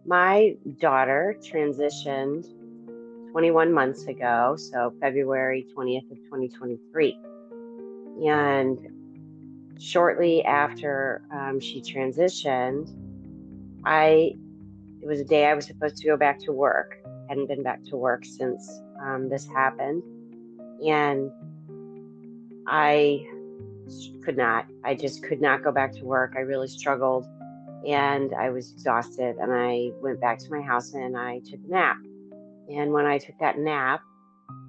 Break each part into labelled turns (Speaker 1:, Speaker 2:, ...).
Speaker 1: My daughter transitioned 21 months ago, so February 20th of 2023. And shortly after she transitioned, I it was a day I was supposed to go back to work. Hadn't been back to work since this happened, and I could not. I just could not go back to work. I really struggled, and I was exhausted. And I went back to my house and I took a nap. And when I took that nap,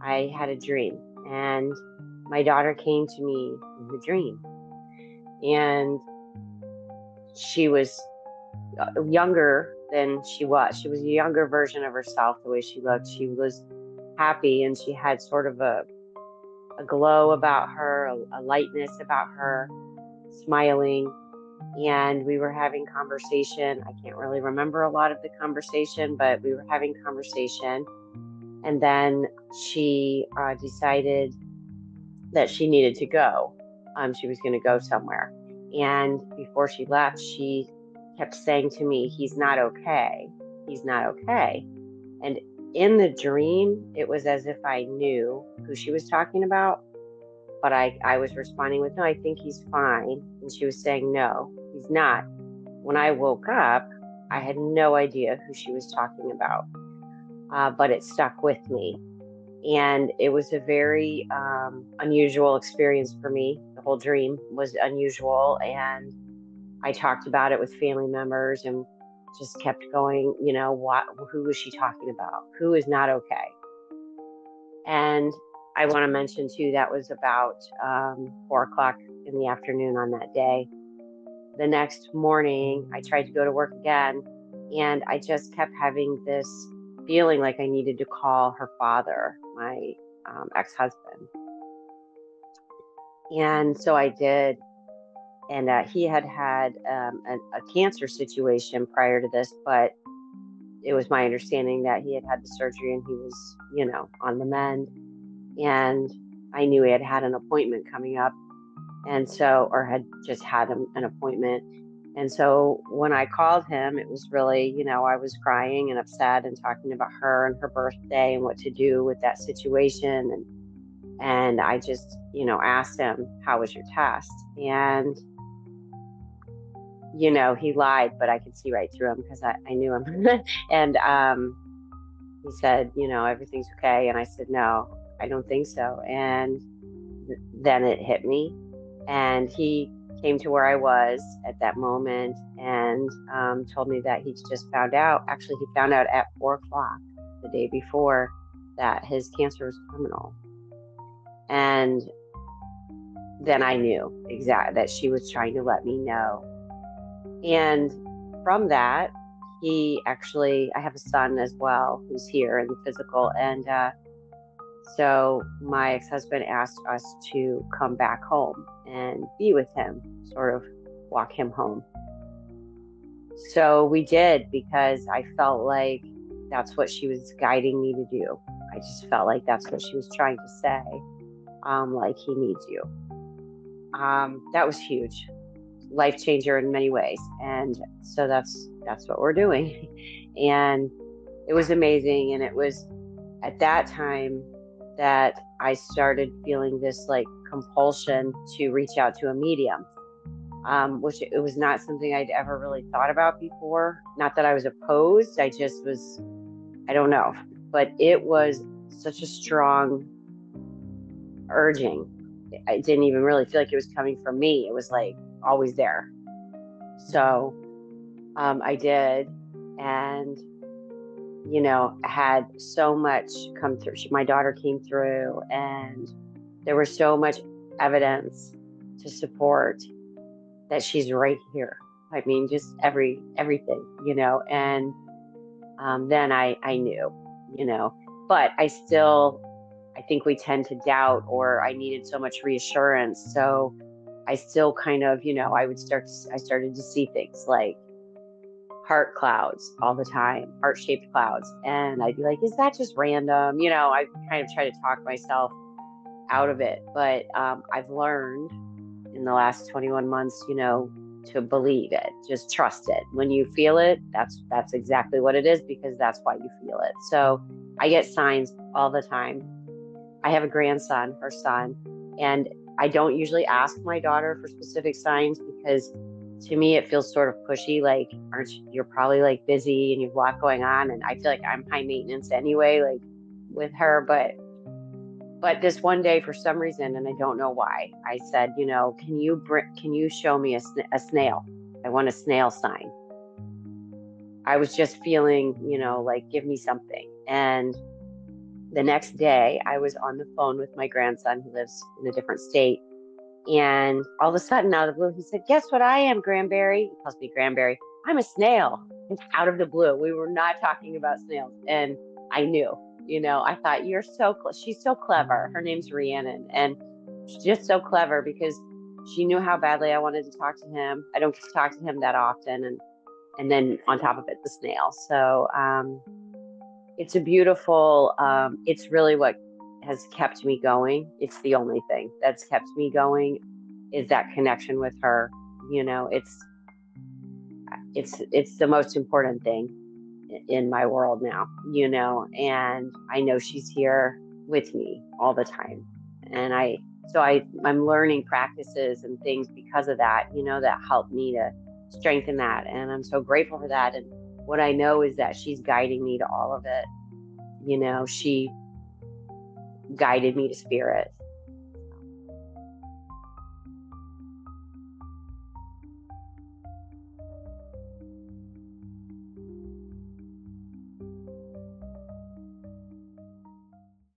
Speaker 1: I had a dream, and my daughter came to me in the dream, and she was younger than she was. She was a younger version of herself, the way she looked. She was happy, and she had sort of a glow about her, a lightness about her, smiling. And we were having conversation. I can't really remember a lot of the conversation, but we were having conversation. And then she decided that she needed to go. She was going to go somewhere. And before she left, she kept saying to me, "He's not okay. He's not okay." And in the dream, it was as if I knew who she was talking about, but I was responding with, "No, I think he's fine." And she was saying, "No, he's not." When I woke up, I had no idea who she was talking about, but it stuck with me. And it was a very unusual experience for me. The whole dream was unusual. And I talked about it with family members and just kept going, who was she talking about? Who is not okay? And I want to mention too, that was about 4 o'clock in the afternoon on that day. The next morning, I tried to go to work again, and I just kept having this feeling like I needed to call her father, my ex-husband. And so I did. And he had had a cancer situation prior to this, but it was my understanding that he had had the surgery and he was, on the mend. And I knew he had had an appointment coming up. And so, or had just had an appointment. And so when I called him, it was really, I was crying and upset and talking about her and her birthday and what to do with that situation. And I just, asked him, "How was your test?" And, he lied, but I could see right through him because I knew him. And he said, "Everything's okay." And I said, "No, I don't think so." And then it hit me. And he came to where I was at that moment and told me that he just found out. Actually, he found out at 4 o'clock the day before that his cancer was terminal. And then I knew exactly that she was trying to let me know. And from that, I have a son as well who's here in the physical. And so my ex-husband asked us to come back home and be with him, sort of walk him home. So we did, because I felt like that's what she was guiding me to do. I just felt like that's what she was trying to say, like, he needs you. That was huge, life changer in many ways. And so that's what we're doing. And it was amazing. And it was at that time that I started feeling this like compulsion to reach out to a medium, which it was not something I'd ever really thought about before. Not that I was opposed, I just was, I don't know, but it was such a strong urging. I didn't even really feel like it was coming from me. It was like always there. So I did, and had so much come through. My daughter came through, and there was so much evidence to support that she's right here. I mean, just everything, and then I knew, you know, but I think we tend to doubt, or I needed so much reassurance. So I still kind of, I started to see things like heart clouds all the time, heart shaped clouds. And I'd be like, "Is that just random?" I kind of try to talk myself out of it. But I've learned in the last 21 months, to believe it. Just trust it. When you feel it, that's exactly what it is, because that's why you feel it. So I get signs all the time. I have a grandson, her son, and I don't usually ask my daughter for specific signs, because to me it feels sort of pushy, like you're probably like busy and you've a lot going on, and I feel like I'm high maintenance anyway, like with her. But this one day, for some reason, and I don't know why, I said, can you show me a snail? I want a snail sign. I was just feeling, like, give me something. And the next day I was on the phone with my grandson, who lives in a different state. And all of a sudden, out of the blue, he said, guess what I am, Granberry? He calls me Granberry. I'm a snail. It's out of the blue. We were not talking about snails. And I knew, I thought, she's so clever. Her name's Rhiannon. And she's just so clever, because she knew how badly I wanted to talk to him. I don't get to talk to him that often. And then on top of it, the snail. So it's a beautiful, it's really what has kept me going. It's the only thing that's kept me going, is that connection with her. It's the most important thing in my world now, and I know she's here with me all the time. And I'm learning practices and things because of that, that help me to strengthen that. And I'm so grateful for that. And what I know is that she's guiding me to all of it. She guided me to spirit.